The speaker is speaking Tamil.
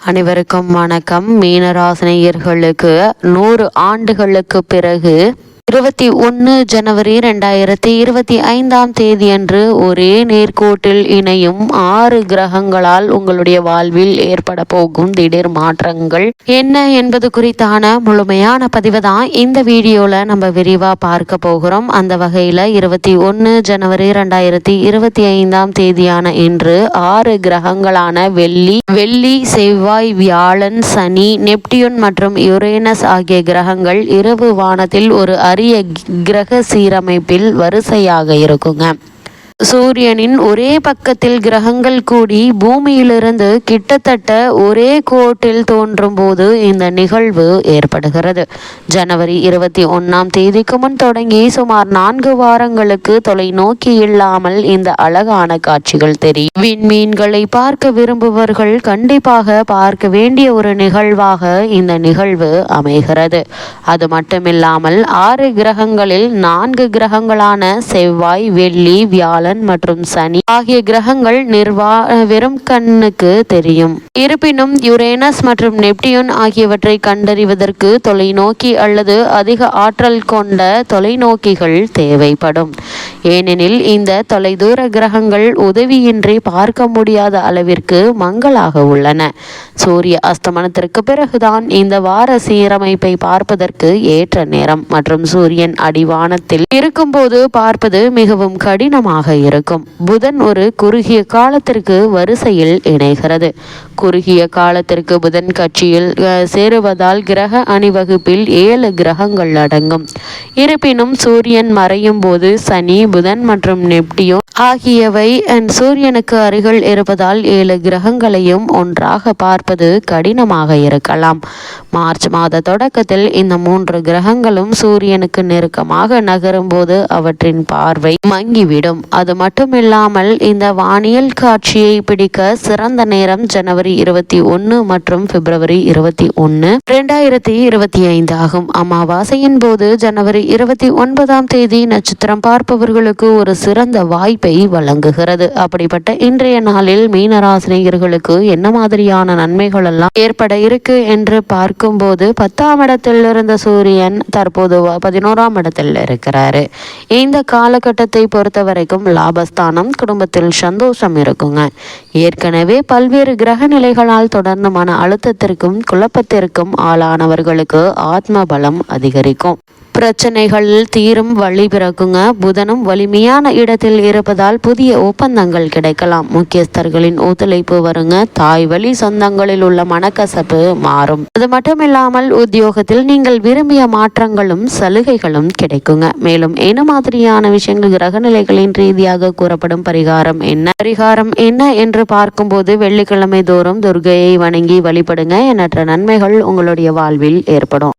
அனைவருக்கும் வணக்கம். மீனராசினியர்களுக்கு 100 ஆண்டுகளுக்கு பிறகு 21 ஜனவரி 2025 அன்று ஒரே நேர்கோட்டில் இணையும் 6 கிரகங்களால் உங்களுடைய வாழ்வில் ஏற்பட போகும் திடீர் மாற்றங்கள் என்ன என்பது குறித்தான முழுமையான பதிவு தான் இந்த வீடியோல நம்ம விரிவா பார்க்க போகிறோம். அந்த வகையில 21 ஜனவரி 2025 இன்று 6 கிரகங்களான வெள்ளி, செவ்வாய், வியாழன், சனி, நெப்டியூன் மற்றும் யுரேனஸ் ஆகிய கிரகங்கள் இரவு வானத்தில் ஒரு அரிய கிரக சீரமைப்பில் வரிசையாக இருக்குங்க. சூரியனின் ஒரே பக்கத்தில் கிரகங்கள் கூடி பூமியிலிருந்து கிட்டத்தட்ட ஒரே கோட்டில் தோன்றும் போது இந்த நிகழ்வு ஏற்படுகிறது. ஜனவரி 21 முன் தொடங்கி சுமார் 4 வாரங்களுக்கு தொலைநோக்கி இல்லாமல் இந்த அழகான காட்சிகள் தெரியும். விண்மீன்களை பார்க்க விரும்புபவர்கள் கண்டிப்பாக பார்க்க வேண்டிய ஒரு நிகழ்வாக இந்த நிகழ்வு அமைகிறது. அது மட்டுமில்லாமல் 6 கிரகங்களில் 4 கிரகங்களான செவ்வாய், வெள்ளி, வியாழன் மற்றும் சனி ஆகிய கிரகங்கள் வெறும் கண்ணுக்கு தெரியும். இருப்பினும் யுரேனஸ் மற்றும் நெப்டியூன் ஆகியவற்றை கண்டறிவதற்கு தொலைநோக்கி அல்லது அதிக ஆற்றல் கொண்ட தொலைநோக்கிகள் தேவைப்படும். ஏனெனில் இந்த தொலைதூர கிரகங்கள் உதவியின்றி பார்க்க முடியாத அளவிற்கு மங்கலாக உள்ளன. சூரிய அஸ்தமனத்திற்கு பிறகுதான் இந்த வார சீரமைப்பை பார்ப்பதற்கு ஏற்ற நேரம் மற்றும் சூரியன் அடிவானத்தில் இருக்கும்போது பார்ப்பது மிகவும் கடினமாக இருக்கும். புதன் ஒரு குறுகிய காலத்திற்கு வரிசையில் இணைகிறது. குறுகிய காலத்திற்கு புதன் கட்சியில் சேருவதால் கிரக அணிவகுப்பில் 7 கிரகங்கள் அடங்கும். இருப்பினும் சூரியன் மறையும் போது சனி, புதன் மற்றும் நெப்டியூன் ஆகியவை சூரியனுக்கு அருகில் இருப்பதால் 7 கிரகங்களையும் ஒன்றாக பார்ப்பது கடினமாக இருக்கலாம். மார்ச் மாத தொடக்கத்தில் இந்த 3 கிரகங்களும் சூரியனுக்கு நெருக்கமாக நகரும் போது அவற்றின் பார்வை மங்கிவிடும். அது மட்டுமில்லாமல் இந்த வானியல் காட்சியை பிடிக்க சிறந்த நேரம் ஜனவரி 21 மற்றும் பிப்ரவரி 21, 2025 ஆகும். அமாவாசையின் போது ஜனவரி 29 நட்சத்திரம் பார்ப்பவர்களுக்கு ஒரு சிறந்த வாய்ப்பை வழங்குகிறது. அப்படிப்பட்ட இன்றைய நாளில் மீனராசினியர்களுக்கு என்ன மாதிரியான நன்மைகள் எல்லாம் ஏற்பட இருக்கு என்று பார்க்கும்போது 10ஆம் இடத்தில் இருந்த சூரியன் தற்போது 11ஆம் இடத்தில் இருக்கிறாரு. இந்த காலகட்டத்தை பொறுத்த வரைக்கும் லாபஸ்தானம், குடும்பத்தில் சந்தோஷம் இருக்குங்க. ஏற்கனவே பல்வேறு கிரக நிலைகளால் தொடர்ந்து மன அழுத்தத்திற்கும் குழப்பத்திற்கும் ஆளானவர்களுக்கு ஆத்ம பலம் அதிகரிக்கும். பிரச்சனைகள் தீரும் வழி பிறக்குங்க. புதனும் வலிமையான இடத்தில் இருப்பதால் புதிய ஒப்பந்தங்கள் கிடைக்கலாம். முக்கியஸ்தர்களின் ஒத்துழைப்பு வருங்க. தாய் வழி சொந்தங்களில் உள்ள மனக்கசப்பு மாறும். அது மட்டுமில்லாமல் உத்தியோகத்தில் நீங்கள் விரும்பிய மாற்றங்களும் சலுகைகளும் கிடைக்குங்க. மேலும் என்ன மாதிரியான விஷயங்கள் கிரகநிலைகளின் ரீதியாக கூறப்படும் பரிகாரம் என்ன என்று பார்க்கும்போது வெள்ளிக்கிழமை தோறும் துர்க்கையை வணங்கி வழிபடுங்க. எண்ணற்ற நன்மைகள் உங்களுடைய வாழ்வில் ஏற்படும்.